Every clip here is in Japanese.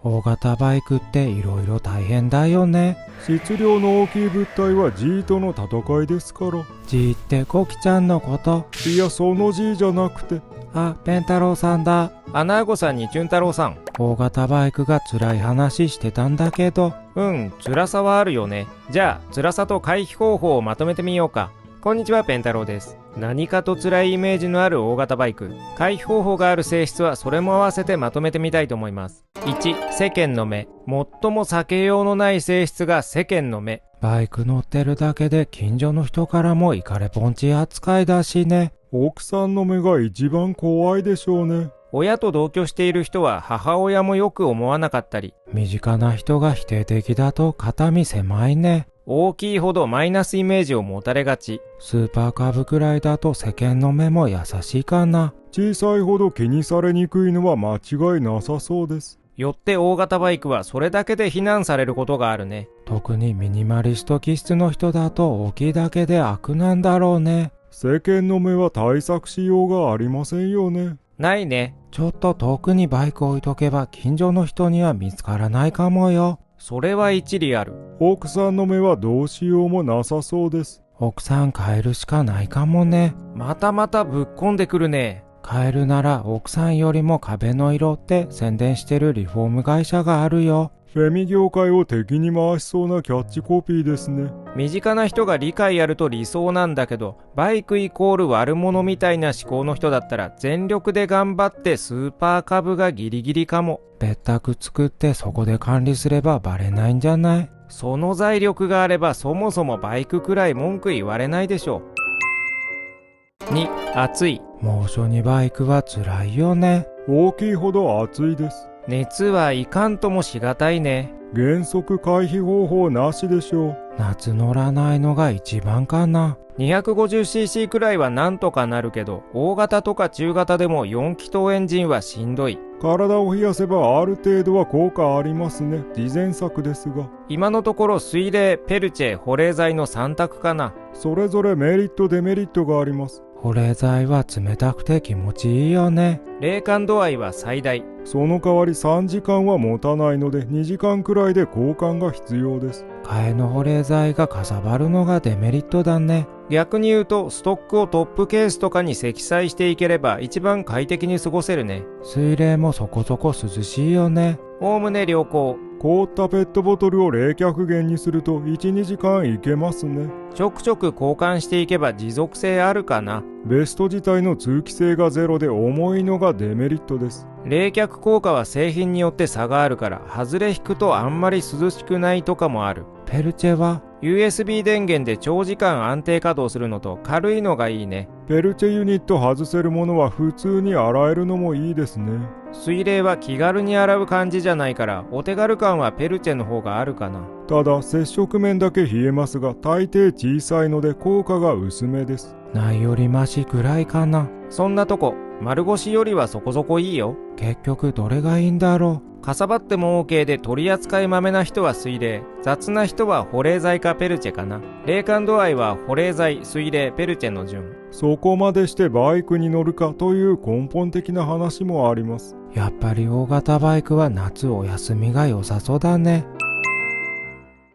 大型バイクっていろいろ大変だよね。質量の大きい物体は G との戦いですから。 G ってコキちゃんのこと？いや、その G じゃなくて。あ、ペンタロウさんだ。アナーゴさんにチュン太郎さん。大型バイクが辛い話してたんだけど。辛さはあるよね。じゃあ辛さと回避方法をまとめてみようか。こんにちは、ペンタロウです。何かと辛いイメージのある大型バイク、回避方法がある性質はそれも合わせてまとめてみたいと思います。1、世間の目。最も避けようのない性質が世間の目。バイク乗ってるだけで近所の人からもイカレポンチ扱いだしね。奥さんの目が一番怖いでしょうね。親と同居している人は母親もよく思わなかったり、身近な人が否定的だと肩身狭いね。大きいほどマイナスイメージを持たれがち。スーパーカブくらいだと世間の目も優しいかな。小さいほど気にされにくいのは間違いなさそうです。よって大型バイクはそれだけで非難されることがあるね。特にミニマリスト気質の人だと大きいだけで悪なんだろうね。世間の目は対策しようがありませんよね。ないね。ちょっと遠くにバイク置いとけば近所の人には見つからないかもよ。それは一理ある。奥さんの目はどうしようもなさそうです。奥さん変えるしかないかもね。またぶっこんでくるね。変えるなら奥さんよりも壁の色って宣伝してるリフォーム会社があるよ。フェミ業界を敵に回しそうなキャッチコピーですね。身近な人が理解あると理想なんだけど、バイクイコール悪者みたいな思考の人だったら全力で頑張ってスーパーカブがギリギリかも。別宅作ってそこで管理すればバレないんじゃない？その財力があればそもそもバイクくらい文句言われないでしょ。2、暑い。猛暑にバイクは辛いよね。大きいほど暑いです。熱はいかんともしがたいね。原則回避方法なしでしょう。夏乗らないのが一番かな。 250cc くらいはなんとかなるけど、大型とか中型でも4気筒エンジンはしんどい。体を冷やせばある程度は効果ありますね。事前策ですが。今のところ水冷、ペルチェ、保冷剤の3択かな。それぞれメリットデメリットがあります。保冷剤は冷たくて気持ちいいよね。冷感度合いは最大。その代わり3時間は持たないので2時間くらいで交換が必要です。替えの保冷剤がかさばるのがデメリットだね。逆に言うとストックをトップケースとかに積載していければ一番快適に過ごせるね。水冷もそこそこ涼しいよね。おおむね良好。凍ったペットボトルを冷却源にすると 1,2 時間いけますね。ちょくちょく交換していけば持続性あるかな。ベスト自体の通気性がゼロで重いのがデメリットです。冷却効果は製品によって差があるから外れ引くとあんまり涼しくないとかもある。ペルチェは USB 電源で長時間安定稼働するのと軽いのがいいね。ペルチェユニット外せるものは普通に洗えるのもいいですね。水冷は気軽に洗う感じじゃないからお手軽感はペルチェの方があるかな。ただ接触面だけ冷えますが大抵小さいので効果が薄めです。ないよりマシくらいかな。そんなとこ丸腰よりはそこそこいいよ。結局どれがいいんだろう。かさばっても OK で取り扱いまめな人は水冷、雑な人は保冷剤かペルチェかな。冷感度合いは保冷剤、水冷、ペルチェの順。そこまでしてバイクに乗るかという根本的な話もあります。やっぱり大型バイクは夏お休みが良さそうだね。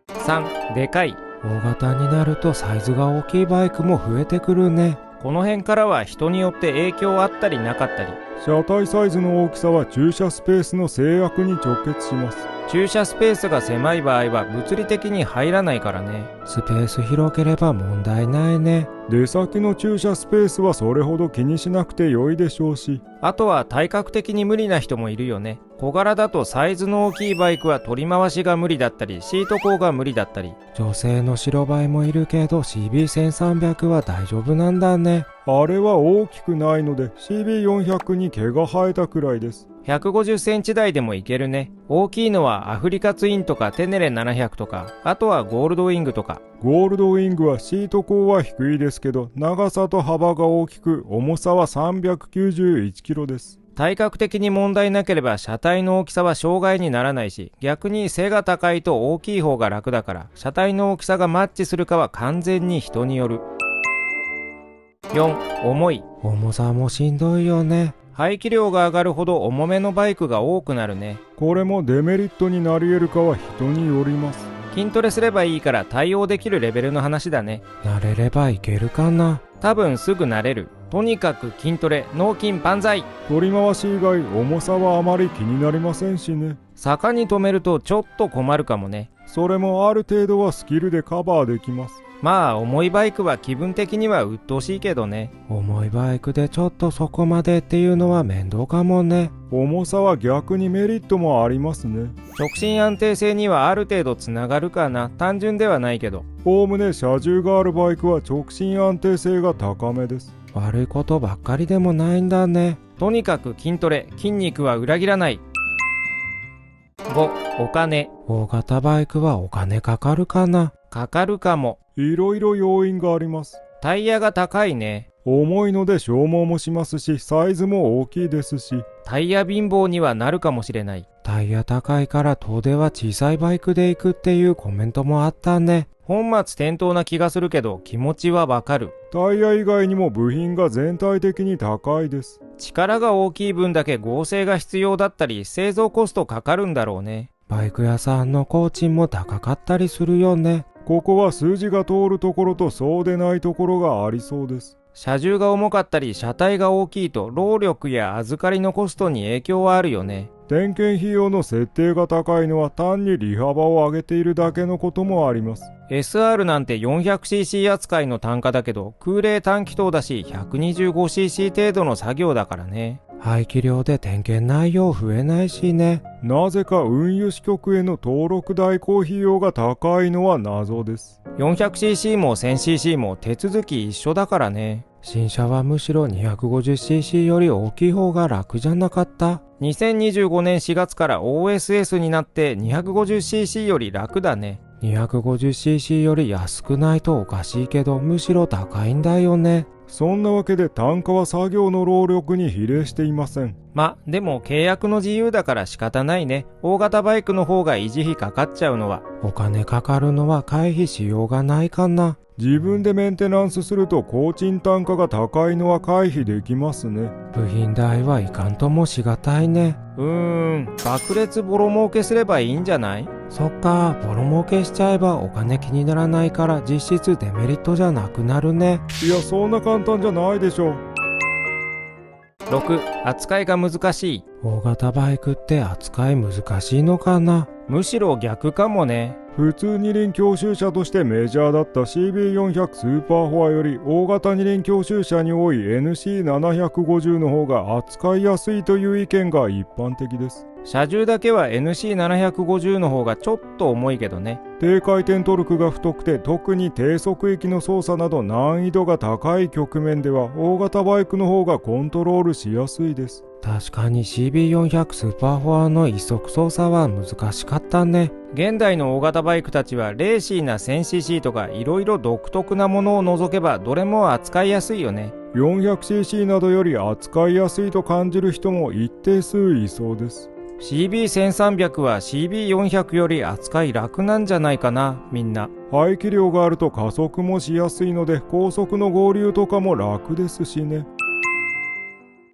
3、でかい。大型になるとサイズが大きいバイクも増えてくるね。この辺からは人によって影響あったりなかったり。車体サイズの大きさは駐車スペースの制約に直結します。駐車スペースが狭い場合は物理的に入らないからね。スペース広ければ問題ないね。出先の駐車スペースはそれほど気にしなくて良いでしょうし、あとは体格的に無理な人もいるよね。小柄だとサイズの大きいバイクは取り回しが無理だったりシート高が無理だったり。女性の白バイもいるけど CB1300 は大丈夫なんだね。あれは大きくないので CB400 に毛が生えたくらいです。150センチ台でもいけるね。大きいのはアフリカツインとかテネレ700とか、あとはゴールドウィングとか。ゴールドウィングはシート高は低いですけど長さと幅が大きく重さは391キロです。体格的に問題なければ車体の大きさは障害にならないし、逆に背が高いと大きい方が楽だから車体の大きさがマッチするかは完全に人による。4、重い。重さもしんどいよね。排気量が上がるほど重めのバイクが多くなるね。これもデメリットになり得るかは人によります。筋トレすればいいから対応できるレベルの話だね。慣れればいけるかな。多分すぐ慣れる。とにかく筋トレ、脳筋万歳。取り回し以外重さはあまり気になりませんしね。坂に止めるとちょっと困るかもね。それもある程度はスキルでカバーできます。まあ重いバイクは気分的には鬱陶しいけどね。重いバイクでちょっとそこまでっていうのは面倒かもね。重さは逆にメリットもありますね。直進安定性にはある程度つながるかな。単純ではないけど。おおむね車重があるバイクは直進安定性が高めです。悪いことばっかりでもないんだね。とにかく筋トレ、筋肉は裏切らない。5、お金。大型バイクはお金かかるかな。かかるかも。いろいろ要因があります。タイヤが高いね。重いので消耗もしますし、サイズも大きいですし。タイヤ貧乏にはなるかもしれない。タイヤ高いから遠出は小さいバイクで行くっていうコメントもあったね。本末転倒な気がするけど気持ちはわかる。タイヤ以外にも部品が全体的に高いです。力が大きい分だけ合成が必要だったり製造コストかかるんだろうね。バイク屋さんの工賃も高かったりするよね。ここは筋が通るところとそうでないところがありそうです。車重が重かったり車体が大きいと労力や預かりのコストに影響はあるよね。点検費用の設定が高いのは単に利幅を上げているだけのこともあります。SR なんて 400cc 扱いの単価だけど空冷短気筒だし 125cc 程度の作業だからね。排気量で点検内容増えないしね。なぜか運輸支局への登録代行費用が高いのは謎です。 400cc も 1000cc も手続き一緒だからね。新車はむしろ 250cc より大きい方が楽じゃなかった。2025年4月から OSS になって 250cc より楽だね。250cc より安くないとおかしいけどむしろ高いんだよね。そんなわけで単価は作業の労力に比例していません。でも契約の自由だから仕方ないね。大型バイクの方が維持費かかっちゃうのは。お金かかるのは回避しようがないかな。自分でメンテナンスすると工賃単価が高いのは回避できますね。部品代はいかんともしがたいね。爆裂ボロ儲けすればいいんじゃない？そっか、ボロ儲けしちゃえばお金気にならないから実質デメリットじゃなくなるね。いや、そんな簡単じゃないでしょう。6、扱いが難しい。大型バイクって扱い難しいのかな。むしろ逆かもね。普通二輪教習車としてメジャーだった CB400 スーパーフォアより大型二輪教習車に多い NC750 の方が扱いやすいという意見が一般的です。車重だけは NC750 の方がちょっと重いけどね。低回転トルクが太くて特に低速域の操作など難易度が高い局面では大型バイクの方がコントロールしやすいです。確かに CB400 スーパーフォアの一足操作は難しかったね。現代の大型バイクたちはレーシーな 1000cc とかいろいろ独特なものを除けばどれも扱いやすいよね。400cc などより扱いやすいと感じる人も一定数いそうです。CB1300 は CB400 より扱い楽なんじゃないかな、みんな。排気量があると加速もしやすいので高速の合流とかも楽ですしね。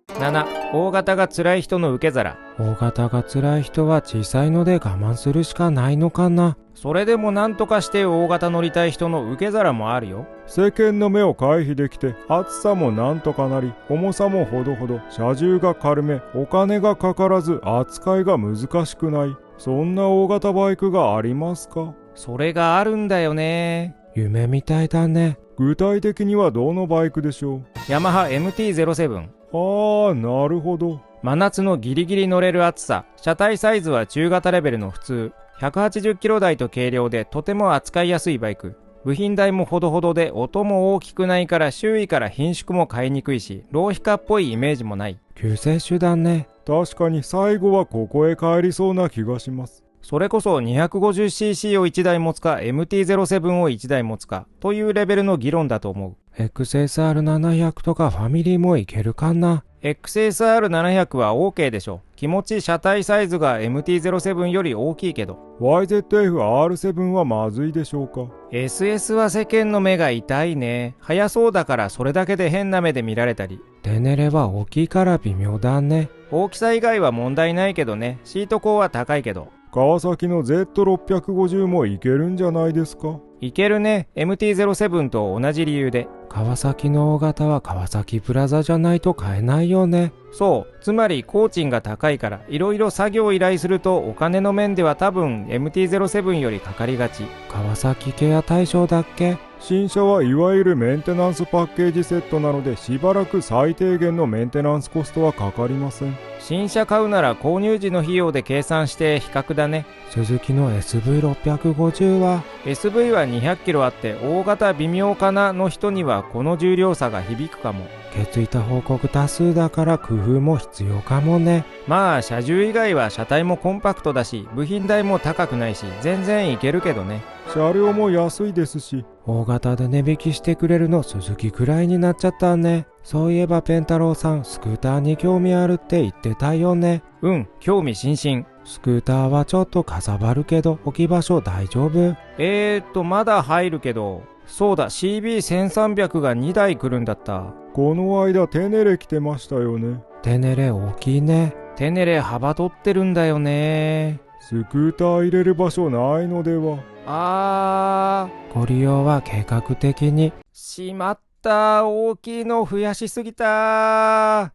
7、大型が辛い人の受け皿。大型が辛い人は小さいので我慢するしかないのかな。それでも何とかして大型乗りたい人の受け皿もあるよ。世間の目を回避できて厚さもなんとかなり重さもほどほど車重が軽めお金がかからず扱いが難しくない、そんな大型バイクがありますか？それがあるんだよね。夢みたいだね。具体的にはどのバイクでしょう？ヤマハ MT-07。なるほど。真夏のギリギリ乗れる厚さ。車体サイズは中型レベルの普通。180キロ台と軽量でとても扱いやすいバイク。部品代もほどほどで音も大きくないから周囲から品種も買いにくいし、浪費家っぽいイメージもない。救世主だね。確かに最後はここへ帰りそうな気がします。それこそ 250cc を1台持つか MT-07 を1台持つかというレベルの議論だと思う。XSR700 とかファミリーもいけるかな。XSR700 は OK でしょ。気持ち車体サイズが MT-07 より大きいけど。YZF-R7 はまずいでしょうか？ SS は世間の目が痛いね。速そうだからそれだけで変な目で見られたり。テネレは大きいから微妙だね。大きさ以外は問題ないけどね。シート高は高いけど。川崎の Z650 もいけるんじゃないですか。いけるね。MT-07 と同じ理由で。川崎の大型は川崎プラザじゃないと買えないよね。そう。つまり工賃が高いから、いろいろ作業を依頼するとお金の面では多分 MT-07 よりかかりがち。川崎ケア対象だっけ？新車はいわゆるメンテナンスパッケージセットなので、しばらく最低限のメンテナンスコストはかかりません。新車買うなら購入時の費用で計算して比較だね。スズキの SV650 は SV は200キロあって大型微妙かなの人にはこの重量差が響くかも。ケツ板報告多数だから工夫も必要かもね。まあ車重以外は車体もコンパクトだし部品代も高くないし全然いけるけどね。車両も安いですし。大型で値引きしてくれるのスズキくらいになっちゃったね。そういえばペンタロウさんスクーターに興味あるって言ってたよね。うん、興味津々。スクーターはちょっとかさばるけど置き場所大丈夫？まだ入るけど。そうだ、CB1300 が2台来るんだった。この間テネレ来てましたよね。テネレ大きいね。テネレ幅取ってるんだよね。スクーター入れる場所ないのでは。ご利用は計画的に。しまった、大きいの増やしすぎた。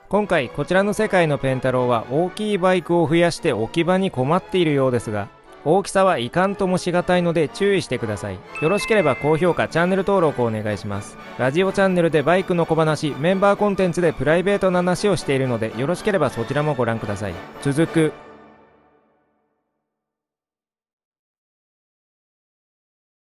今回こちらの世界のペンタロウは大きいバイクを増やして置き場に困っているようですが、大きさはいかんともしがたいので注意してください。よろしければ高評価、チャンネル登録をお願いします。ラジオチャンネルでバイクの小話、メンバーコンテンツでプライベートな話をしているので、よろしければそちらもご覧ください。続く。